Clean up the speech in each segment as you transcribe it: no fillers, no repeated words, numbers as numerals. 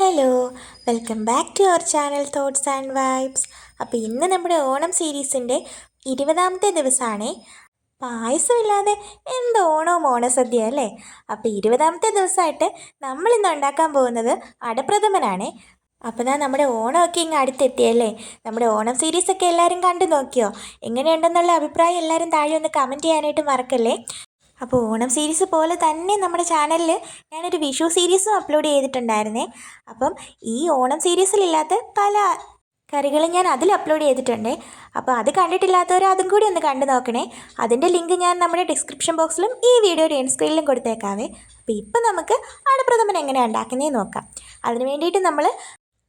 Hello, welcome back to our channel thoughts and vibes. അപ്പോൾ ഇന്ന് നമ്മുടെ ഓണം സീരീസിൻ്റെ 20ാമത്തെ ദിവസമാണ്. പായസമില്ലാതെ എന്ത് ഓണവും ഓണസദ്യ അല്ലേ? അപ്പോൾ 20ാമത്തെ ദിവസമായിട്ട് നമ്മളിന്ന് ഉണ്ടാക്കാൻ പോകുന്നത് അടപ്രഥമനാണ്. അപ്പോൾ നമ്മുടെ ഓണമൊക്കെ ഇങ്ങ് അടുത്തെത്തിയല്ലേ? നമ്മുടെ ഓണം സീരീസൊക്കെ എല്ലാവരും കണ്ടു നോക്കിയോ? എങ്ങനെയുണ്ടെന്നുള്ള അഭിപ്രായം എല്ലാവരും താഴെ ഒന്ന് കമൻറ്റ് ചെയ്യാനായിട്ട് മറക്കല്ലേ. അപ്പോൾ ഓണം സീരീസ് പോലെ തന്നെ നമ്മുടെ ചാനലിൽ ഞാനൊരു വിഷു സീരീസും അപ്ലോഡ് ചെയ്തിട്ടുണ്ടായിരുന്നേ. അപ്പം ഈ ഓണം സീരീസിലില്ലാത്ത പല കറികളും ഞാൻ അതിൽ അപ്ലോഡ് ചെയ്തിട്ടുണ്ട്. അപ്പോൾ അത് കണ്ടിട്ടില്ലാത്തവർ അതും കൂടി ഒന്ന് കണ്ടു നോക്കണേ. അതിൻ്റെ ലിങ്ക് ഞാൻ നമ്മുടെ ഡിസ്ക്രിപ്ഷൻ ബോക്സിലും ഈ വീഡിയോയുടെ എൻഡ് സ്ക്രീനിലും കൊടുത്തേക്കാവേ. അപ്പോൾ ഇപ്പം നമുക്ക് അടപ്രഥമൻ എങ്ങനെയാണ് ഉണ്ടാക്കുന്നതെന്ന് നോക്കാം. അതിന് വേണ്ടിയിട്ട് നമ്മൾ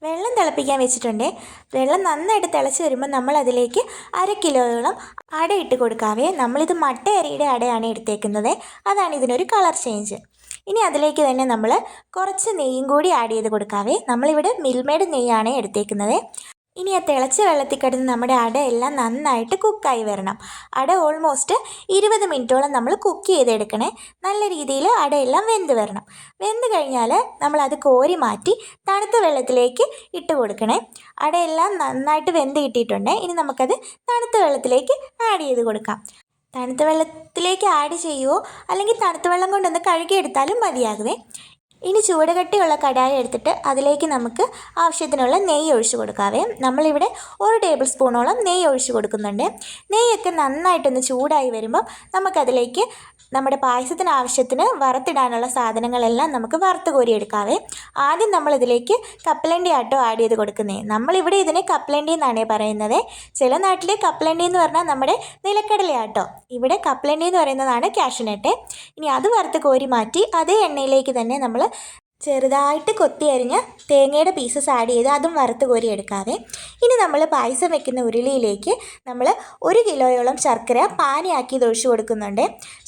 വെള്ളം തിളപ്പിക്കാൻ വെച്ചിട്ടുണ്ട്. വെള്ളം നന്നായിട്ട് തിളച്ച് വരുമ്പോൾ നമ്മൾ അതിലേക്ക് 1/2 കിലോയോളം അട ഇട്ട് കൊടുക്കാവേ. നമ്മളിത് മട്ട അരിയുടെ അടയാണ് എടുത്തേക്കുന്നത്. അതാണ് ഇതിനൊരു കളർ ചേഞ്ച്. ഇനി അതിലേക്ക് തന്നെ നമ്മൾ കുറച്ച് നെയ്യും കൂടി ആഡ് ചെയ്ത് കൊടുക്കാവേ. നമ്മളിവിടെ മിൽമേഡ് നെയ്യാണ് എടുത്തേക്കുന്നത്. ഇനി ആ തിളച്ച വെള്ളത്തിൽ കിടന്ന് നമ്മുടെ അട എല്ലാം നന്നായിട്ട് കുക്കായി വരണം. അട ഓൾമോസ്റ്റ് 20 മിനിറ്റോളം നമ്മൾ കുക്ക് ചെയ്തെടുക്കണേ. നല്ല രീതിയിൽ അടയെല്ലാം വെന്ത് വരണം. വെന്ത് കഴിഞ്ഞാൽ നമ്മളത് കോരി മാറ്റി തണുത്ത വെള്ളത്തിലേക്ക് ഇട്ട് കൊടുക്കണേ. അടയെല്ലാം നന്നായിട്ട് വെന്ത് കിട്ടിയിട്ടുണ്ട്. ഇനി നമുക്കത് തണുത്ത വെള്ളത്തിലേക്ക് ആഡ് ചെയ്ത് കൊടുക്കാം. തണുത്ത വെള്ളത്തിലേക്ക് ആഡ് ചെയ്യുമോ അല്ലെങ്കിൽ തണുത്ത വെള്ളം കൊണ്ടൊന്ന് കഴുകിയെടുത്താലും മതിയാകുവേ. ഇനി ചൂടുകട്ടിയുള്ള കടായി എടുത്തിട്ട് അതിലേക്ക് നമുക്ക് ആവശ്യത്തിനുള്ള നെയ്യ് ഒഴിച്ച് കൊടുക്കാവേ. നമ്മളിവിടെ 1 ടേബിൾ സ്പൂണോളം നെയ്യ് ഒഴിച്ച് കൊടുക്കുന്നുണ്ട്. നെയ്യൊക്കെ നന്നായിട്ടൊന്ന് ചൂടായി വരുമ്പം നമുക്കതിലേക്ക് നമ്മുടെ പായസത്തിന് ആവശ്യത്തിന് വറുത്തിടാനുള്ള സാധനങ്ങളെല്ലാം നമുക്ക് വറുത്ത് കോരിയെടുക്കാവേ. ആദ്യം നമ്മളിതിലേക്ക് കപ്പലണ്ടി ആട്ടോ ആഡ് ചെയ്ത് കൊടുക്കുന്നത്. നമ്മളിവിടെ ഇതിനെ കപ്പലണ്ടി എന്നാണ് പറയുന്നത്. ചില നാട്ടിൽ കപ്പലണ്ടി എന്ന് പറഞ്ഞാൽ നമ്മുടെ നിലക്കടലയാട്ടോ. ഇവിടെ കപ്പലണ്ടി എന്ന് പറയുന്നതാണ് കാഷ്യൂനട്ട്. ഇനി അത് വറുത്ത് കോരി മാറ്റി അതേ എണ്ണയിലേക്ക് തന്നെ നമ്മൾ ചെറുതായിട്ട് കൊത്തി അരിഞ്ഞ് തേങ്ങയുടെ പീസസ് ആഡ് ചെയ്ത് അതും വറുത്ത് കോരി എടുക്കാവേ. ഇനി നമ്മൾ പായസം വെക്കുന്ന ഉരുളിയിലേക്ക് നമ്മൾ 1 കിലോയോളം ശർക്കര പാനിയാക്കിയത് ഒഴിച്ച് കൊടുക്കുന്നുണ്ട്.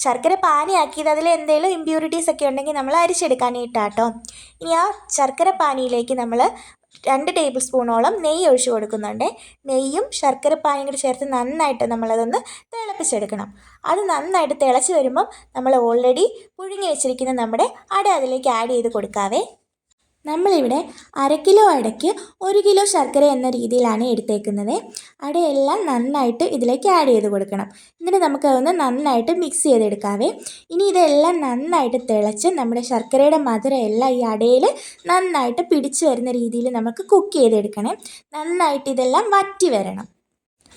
ശർക്കര പാനിയാക്കിയത് അതിൽ എന്തെങ്കിലും ഇമ്പ്യൂരിറ്റീസ് ഒക്കെ ഉണ്ടെങ്കിൽ നമ്മൾ അരിച്ചെടുക്കാനായിട്ടാട്ടോ. ഇനി ആ ശർക്കര പാനിയിലേക്ക് നമ്മൾ 2 ടേബിൾ സ്പൂണോളം നെയ്യ് ഒഴിച്ച് കൊടുക്കുന്നുണ്ട്. നെയ്യും ശർക്കര പാനിയും കൂടി ചേർത്ത് നന്നായിട്ട് നമ്മളതൊന്ന് തിളപ്പിച്ചെടുക്കണം. അത് നന്നായിട്ട് തിളച്ച് വരുമ്പം നമ്മൾ ഓൾറെഡി പുഴുങ്ങി വെച്ചിരിക്കുന്ന നമ്മുടെ അട അതിലേക്ക് ആഡ് ചെയ്ത് കൊടുക്കാവേ. നമ്മളിവിടെ 1/2 കിലോ അടയ്ക്ക് 1 കിലോ ശർക്കര എന്ന രീതിയിലാണ് എടുത്തേക്കുന്നത്. അടയെല്ലാം നന്നായിട്ട് ഇതിലേക്ക് ആഡ് ചെയ്ത് കൊടുക്കണം. എന്നിട്ട് നമുക്കതൊന്ന് നന്നായിട്ട് മിക്സ് ചെയ്തെടുക്കാവേ. ഇനി ഇതെല്ലാം നന്നായിട്ട് തിളച്ച് നമ്മുടെ ശർക്കരയുടെ മധുരം എല്ലാം ഈ അടയിൽ നന്നായിട്ട് പിടിച്ചു വരുന്ന രീതിയിൽ നമുക്ക് കുക്ക് ചെയ്തെടുക്കണം. നന്നായിട്ട് ഇതെല്ലാം വറ്റി വരണം.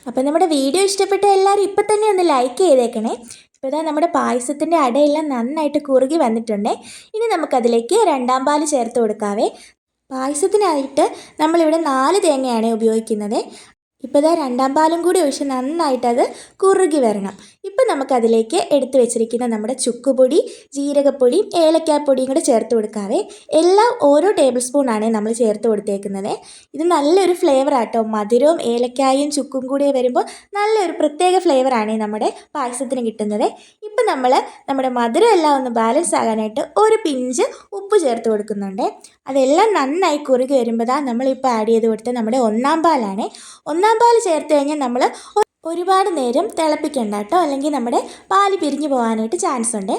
അപ്പോൾ നമ്മുടെ വീഡിയോ ഇഷ്ടപ്പെട്ട എല്ലാവരും ഇപ്പം തന്നെ ഒന്ന് ലൈക്ക് ചെയ്തേക്കണേ. ഇപ്പോൾ നമ്മുടെ പായസത്തിൻ്റെ അടയെല്ലാം നന്നായിട്ട് കുറുകി വന്നിട്ടുണ്ട്. ഇനി നമുക്കതിലേക്ക് 2ാം പാൽ ചേർത്ത് കൊടുക്കാവേ. പായസത്തിനായിട്ട് നമ്മളിവിടെ 4 തേങ്ങയാണ് ഉപയോഗിക്കുന്നത്. ഇപ്പോൾ 2ാം പാലും കൂടി ഒഴിച്ച് നന്നായിട്ടത് കുറുകി വരണം. ഇപ്പം നമുക്കതിലേക്ക് എടുത്തു വെച്ചിരിക്കുന്ന നമ്മുടെ ചുക്കുപൊടി, ജീരകപ്പൊടിയും ഏലക്കാപ്പൊടിയും കൂടെ ചേർത്ത് കൊടുക്കാവേ. എല്ലാം ഓരോ ടേബിൾ സ്പൂണാണ് നമ്മൾ ചേർത്ത് കൊടുത്തേക്കുന്നത്. ഇത് നല്ലൊരു ഫ്ലേവറാട്ടോ. മധുരവും ഏലക്കായും ചുക്കും കൂടി വരുമ്പോൾ നല്ലൊരു പ്രത്യേക ഫ്ലേവറാണ് നമ്മുടെ പായസത്തിന് കിട്ടുന്നത്. ഇപ്പം നമ്മൾ നമ്മുടെ മധുരം എല്ലാം ഒന്ന് ബാലൻസ് ആകാനായിട്ട് ഒരു പിഞ്ച് ഉപ്പ് ചേർത്ത് കൊടുക്കുന്നുണ്ട്. അതെല്ലാം നന്നായി കുറുകി വരുമ്പോൾ നമ്മളിപ്പോൾ ആഡ് ചെയ്ത് കൊടുത്ത നമ്മുടെ 1ാം പാലാണ്. 1ാം പാൽ ചേർത്ത് കഴിഞ്ഞാൽ നമ്മൾ ഒരുപാട് നേരം തിളപ്പിക്കണ്ട കേട്ടോ, അല്ലെങ്കിൽ നമ്മുടെ പാല് പിരിഞ്ഞു പോകാനായിട്ട് ചാൻസ് ഉണ്ട്.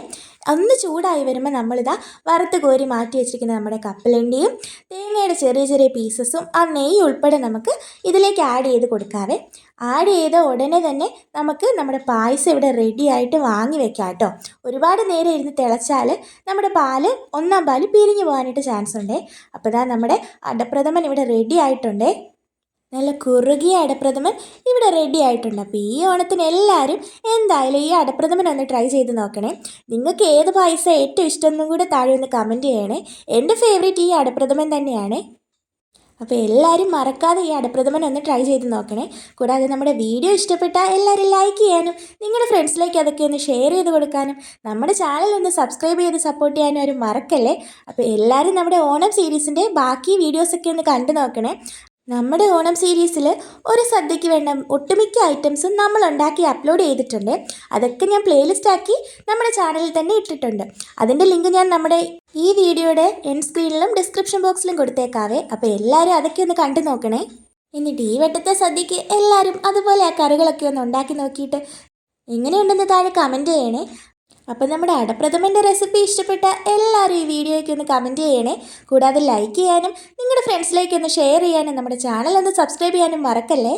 ഒന്ന് ചൂടായി വരുമ്പോൾ നമ്മളിതാ വറുത്ത് കോരി മാറ്റി വെച്ചിരിക്കുന്ന നമ്മുടെ കപ്പലണ്ടിയും തേങ്ങയുടെ ചെറിയ ചെറിയ പീസസും ആ നെയ്യ് ഉൾപ്പെടെ നമുക്ക് ഇതിലേക്ക് ആഡ് ചെയ്ത് കൊടുക്കാവേ. ആഡ് ചെയ്ത ഉടനെ തന്നെ നമുക്ക് നമ്മുടെ പായസം ഇവിടെ റെഡി ആയിട്ട് വാങ്ങി വെക്കാം കേട്ടോ. ഒരുപാട് നേരം ഇരുന്ന് തിളച്ചാൽ നമ്മുടെ പാല് 1ാം പാല് പിരിഞ്ഞു പോകാനായിട്ട് ചാൻസ് ഉണ്ട്. അപ്പോൾ നമ്മുടെ അടപ്രഥമൻ ഇവിടെ റെഡി ആയിട്ടുണ്ട്. നല്ല കുറുകിയ അടപ്രഥമൻ ഇവിടെ റെഡി ആയിട്ടുണ്ട്. അപ്പോൾ ഈ ഓണത്തിന് എല്ലാവരും എന്തായാലും ഈ അടപ്രഥമൻ ഒന്ന് ട്രൈ ചെയ്ത് നോക്കണേ. നിങ്ങൾക്ക് ഏത് പായസം ഏറ്റവും ഇഷ്ടമെന്നും കൂടെ താഴെ ഒന്ന് കമൻറ്റ് ചെയ്യണേ. എൻ്റെ ഫേവറേറ്റ് ഈ അടപ്രഥമൻ തന്നെയാണ്. അപ്പോൾ എല്ലാവരും മറക്കാതെ ഈ അടപ്രഥമൻ ഒന്ന് ട്രൈ ചെയ്ത് നോക്കണേ. കൂടാതെ നമ്മുടെ വീഡിയോ ഇഷ്ടപ്പെട്ടാൽ എല്ലാവരും ലൈക്ക് ചെയ്യാനും നിങ്ങളുടെ ഫ്രണ്ട്സിലേക്ക് അതൊക്കെ ഒന്ന് ഷെയർ ചെയ്ത് കൊടുക്കാനും നമ്മുടെ ചാനൽ ഒന്ന് സബ്സ്ക്രൈബ് ചെയ്ത് സപ്പോർട്ട് ചെയ്യാനും ആരും മറക്കല്ലേ. അപ്പോൾ എല്ലാവരും നമ്മുടെ ഓണം സീരീസിൻ്റെ ബാക്കി വീഡിയോസൊക്കെ ഒന്ന് കണ്ടു നോക്കണേ. നമ്മുടെ ഓണം സീരീസിൽ ഒരു സദ്യയ്ക്ക് വേണ്ട ഒട്ടുമിക്ക ഐറ്റംസും നമ്മൾ ഉണ്ടാക്കി അപ്ലോഡ് ചെയ്തിട്ടുണ്ട്. അതൊക്കെ ഞാൻ പ്ലേലിസ്റ്റ് ആക്കി നമ്മുടെ ചാനലിൽ തന്നെ ഇട്ടിട്ടുണ്ട്. അതിൻ്റെ ലിങ്ക് ഞാൻ നമ്മുടെ ഈ വീഡിയോയുടെ എൻഡ് സ്ക്രീനിലും ഡിസ്ക്രിപ്ഷൻ ബോക്സിലും കൊടുത്തേക്കാവേ. അപ്പോൾ എല്ലാവരും അതൊക്കെ ഒന്ന് കണ്ടു നോക്കണേ. എന്നിട്ട് ഈ വട്ടത്തെ സദ്യയ്ക്ക് എല്ലാവരും അതുപോലെ ആ കറികളൊക്കെ ഒന്ന് ഉണ്ടാക്കി നോക്കിയിട്ട് എങ്ങനെയുണ്ടെന്ന് താഴെ കമൻറ്റ് ചെയ്യണേ. അപ്പോൾ നമ്മുടെ അടപ്രഥമൻ്റെ റെസിപ്പി ഇഷ്ടപ്പെട്ട എല്ലാവരും ഈ വീഡിയോയ്ക്ക് ഒന്ന് കമൻറ്റ് ചെയ്യണേ. കൂടാതെ ലൈക്ക് ചെയ്യാനും നിങ്ങളുടെ ഫ്രണ്ട്സിലേക്ക് ഒന്ന് ഷെയർ ചെയ്യാനും നമ്മുടെ ചാനൽ ഒന്ന് സബ്സ്ക്രൈബ് ചെയ്യാനും മറക്കല്ലേ.